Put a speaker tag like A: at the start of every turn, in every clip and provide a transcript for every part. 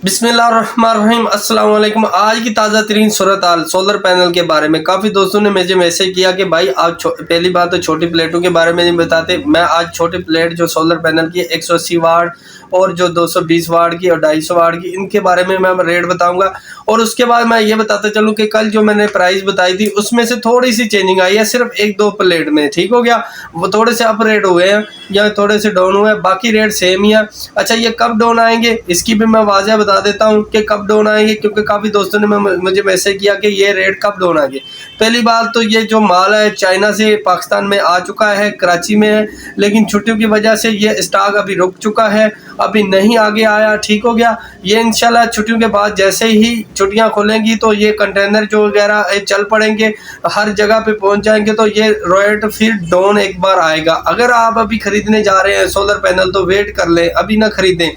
A: बिस्मिल्लाहिर्रहमानिर्रहीम अस्सलाम वालेकुम। आज की ताज़ा तरीन सूरत हाल सोलर पैनल के बारे में काफ़ी दोस्तों ने मुझे मैसेज किया कि भाई आप पहली बात तो छोटी प्लेटों के बारे में नहीं बताते। मैं आज छोटी प्लेट जो सोलर पैनल की 180 वाट और जो 220 वाट की और 250 वाट की, इनके बारे में मैं रेट बताऊंगा। और उसके बाद मैं ये बताता चलूँ कि कल जो मैंने प्राइस बताई थी उसमें से थोड़ी सी चेंजिंग आई है, सिर्फ एक दो प्लेट में। ठीक हो गया, वो थोड़े से अप रेट हुए हैं या थोड़े से डाउन हुए हैं, बाकी रेट सेम ही है। अच्छा, ये कब डाउन आएंगे इसकी भी मैं वाज़ह बता देता हूँ कि कब डाउन आएंगे, क्योंकि काफ़ी दोस्तों ने मुझे मैसेज किया कि ये रेट कब डाउन आएंगे। पहली बात तो ये जो माल है चाइना से पाकिस्तान में आ चुका है, कराची में है, लेकिन छुट्टियों की वजह से ये स्टॉक अभी रुक चुका है, अभी नहीं आगे आया। ठीक हो गया, ये इंशाल्लाह छुट्टियों के बाद जैसे ही छुट्टियां खुलेंगी तो ये कंटेनर जो वगैरह चल पड़ेंगे, हर जगह पे पहुंच जाएंगे, तो ये रेट फिर डाउन एक बार आएगा। अगर आप अभी खरीदने जा रहे हैं सोलर पैनल तो वेट कर लें, अभी ना खरीदें,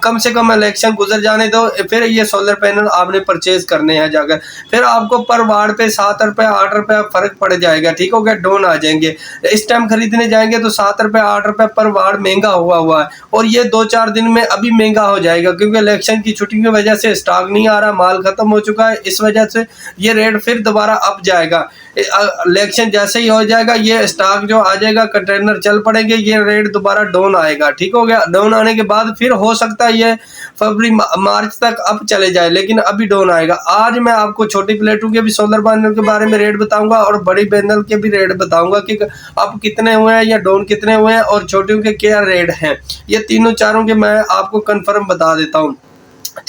A: कम से कम इलेक्शन गुजर जाने दो, फिर ये सोलर पैनल आपने परचेज करने हैं जाकर। फिर आपको पर वाट पे 7 रुपये 8 रुपये फर्क पड़ जाएगा। ठीक हो गया, डाउन आ जाएंगे। इस टाइम खरीदने जाएंगे तो 7 रुपये 8 रुपये पर वाट महंगा हुआ है, और ये 2-4 दिन में अभी महंगा हो जाएगा, क्योंकि इलेक्शन की छुट्टी की वजह से स्टॉक नहीं आ रहा, माल खत्म हो चुका है। इस वजह से ये रेट फिर दोबारा अप जाएगा। इलेक्शन जैसे ही हो जाएगा ये स्टॉक जो आ जाएगा, कंटेनर चल पड़ेंगे, ये रेट दोबारा डाउन आएगा। ठीक हो गया, डाउन आने के बाद फिर हो सकता है ये फरवरी मार्च तक अप चले जाए, लेकिन अभी डाउन आएगा। आज मैं आपको छोटी प्लेटों के भी सोलर पैनल के बारे में रेट बताऊंगा और बड़ी पैनल के भी रेट बताऊंगा कि अप कितने हुए हैं या डाउन कितने हुए हैं और छोटियों के क्या रेट हैं। ये तीनों चारों के मैं आपको कंफर्म बता देता हूँ।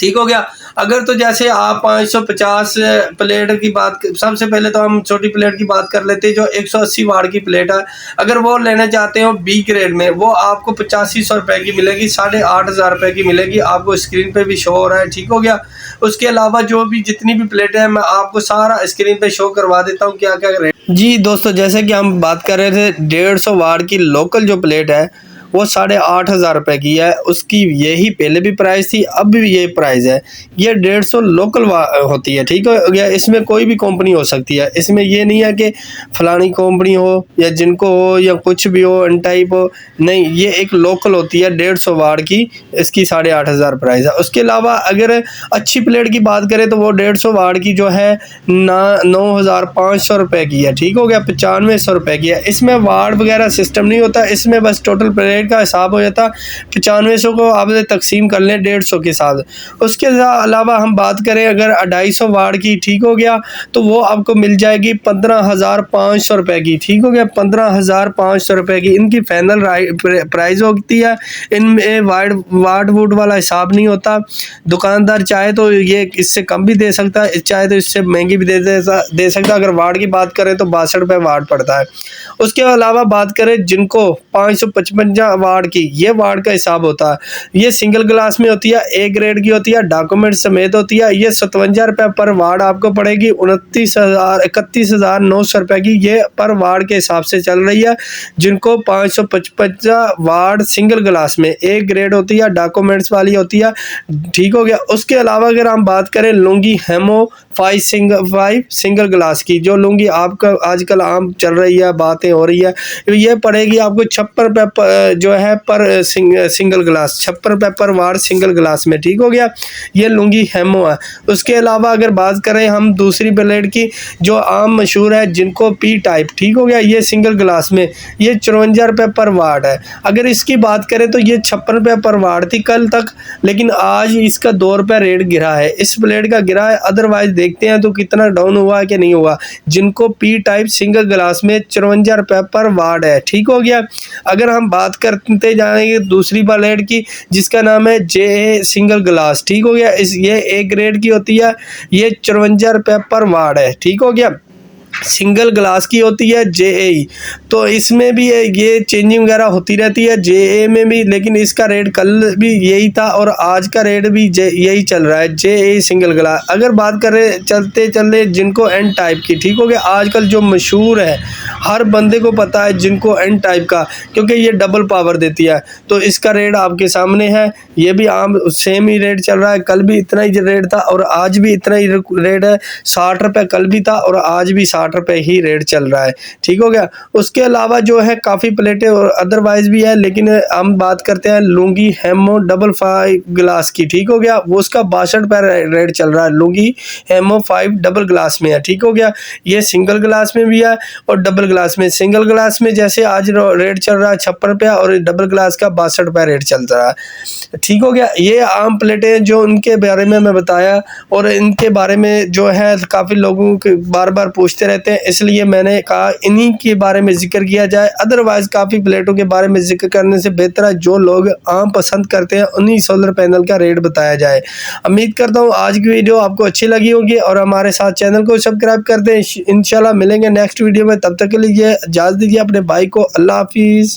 A: ठीक हो गया। अगर तो जैसे आप 550 प्लेट की बात, सबसे पहले तो हम छोटी प्लेट की बात कर लेते हैं जो 180 वाट की प्लेट है। अगर वो लेना चाहते हो बी ग्रेड में, वो आपको 8500 रुपये की मिलेगी, 8500 रुपये की मिलेगी, आपको स्क्रीन पे भी शो हो रहा है। ठीक हो गया। उसके अलावा जो भी जितनी भी प्लेटें हैं मैं आपको सारा स्क्रीन पे शो करवा देता हूँ क्या क्या रेट। जी दोस्तों, जैसे कि हम बात कर रहे थे 150 वाट की लोकल जो प्लेट है वो 8500 रुपये की है। उसकी यही पहले भी प्राइस थी, अब भी ये प्राइस है। ये 150 लोकल होती है। ठीक हो गया, इसमें कोई भी कंपनी हो सकती है, इसमें ये नहीं है कि फलानी कंपनी हो या जिनको हो या कुछ भी हो, एन टाइप हो, नहीं, ये एक लोकल होती है 150 वाट की, इसकी 8500 प्राइस है। उसके अलावा अगर अच्छी प्लेट की बात करें तो वो 150 वाट की जो है 9500 रुपये की है। ठीक हो गया, 9500 रुपये की है। इसमें वाट वगैरह सिस्टम नहीं होता, इसमें बस टोटल प्लेट का हिसाब हो जाता। 9500 को आप तकसीम कर लें 150 के साथ। उसके अलावा हम बात करें अगर 250 वाट की, ठीक हो गया, तो वो आपको मिल जाएगी 15500 रुपये की। ठीक हो गया, 15500 रुपये की इनकी फाइनल प्राइस होती है। इनमें वाट वूट वाला हिसाब नहीं होता। दुकानदार चाहे तो ये इससे कम भी दे सकता है, चाहे तो इससे महंगी भी दे सकता। अगर वाट की बात करें तो 62 रुपये वाट पड़ता है। उसके अलावा बात करें जिनको 555 वाट की, ये वाट का हिसाब होता है। ये सिंगल ग्लास में होती है, ए ग्रेड की होती है, डॉक्यूमेंट समेत होती है। ये 57 रुपये पर वाट आपको पड़ेगी, 31,900 रुपये की ये पर वाट के हिसाब से चल रही है। जिनको 555 वाट सिंगल ग्लास में ए ग्रेड होती है, डॉक्यूमेंट्स वाली होती है। ठीक हो गया। उसके अलावा अगर हम बात करें लुंगी हेमो 5 सिंगल ग्लास की, जो लुंगी आपका आजकल आम चल रही है, बातें हो रही है, ये पड़ेगी आपको 56 रुपये जो है पर सिंगल ग्लास, 56 रुपये पर वाट सिंगल ग्लास में। ठीक हो गया, ये लुंगी हेमो है। उसके अलावा अगर बात करें हम दूसरी प्लेट की जो आम मशहूर है जिनको पी टाइप, ठीक हो गया, ये सिंगल ग्लास में, ये 54 रुपये पर वाट है। अगर इसकी बात करें तो ये 56 रुपये पर वाट थी कल तक, लेकिन आज इसका 2 रुपये रेट गिरा है, इस प्लेट का गिरा है। अदरवाइज देखते हैं तो कितना डाउन हुआ है कि नहीं हुआ। जिनको पी टाइप सिंगल ग्लास में 54 रुपये पर वाट है। ठीक हो गया। अगर हम बात करते जाएंगे दूसरी प्लेट की जिसका नाम है जे सिंगल ग्लास, ठीक हो गया, ये ए ग्रेड की होती है, ये 54 रुपये पर वाट है। ठीक हो गया, सिंगल ग्लास की होती है जे, तो इसमें भी ये चेंजिंग वगैरह होती रहती है जे में भी, लेकिन इसका रेट कल भी यही था और आज का रेट भी यही चल रहा है, जे सिंगल ग्लास। अगर बात करें चलते चलते जिनको एन टाइप की, ठीक हो गया, आजकल जो मशहूर है, हर बंदे को पता है जिनको एन टाइप का, क्योंकि ये डबल पावर देती है, तो इसका रेट आपके सामने है। ये भी आम सेम ही रेट चल रहा है, कल भी इतना ही रेट था और आज भी इतना ही रेट है। 60 रुपये कल भी था और आज भी 60 रुपये ही रेट चल रहा है। ठीक हो गया। उसके अलावा जो है काफ़ी प्लेटें और अदरवाइज़ भी है, लेकिन हम बात करते हैं लुंगी हेमो डबल 5 ग्लास की। ठीक हो गया। वो उसका 62 रुपये रेट चल रहा है। लुंगी हेमो 5 डबल ग्लास में है। ठीक हो गया। ये सिंगल ग्लास में भी है और डबल ग्लास में। सिंगल ग्लास में जैसे आज रेट चल रहा है 56 रुपये और डबल ग्लास का 62 रुपये रेट चल रहा है। ठीक हो गया। ये आम प्लेटें जो उनके बारे में मैं बताया, और इनके बारे में जो है काफ़ी लोगों के बार बार पूछते रहते हैं, इसलिए मैंने कहा इन्हीं के बारे में जिक्र किया जाए। अदरवाइज़ काफ़ी प्लेटों के बारे में जिक्र करने से बेहतर है जो लोग आम पसंद करते हैं उन्हीं सोलर पैनल का रेट बताया जाए। उम्मीद करता हूँ आज की वीडियो आपको अच्छी लगी होगी और हमारे साथ चैनल को सब्सक्राइब कर दें। इंशाल्लाह मिलेंगे नेक्स्ट वीडियो में, तब तक के लिए इजाज़त दीजिए अपने भाई को। अल्लाह हाफिज़।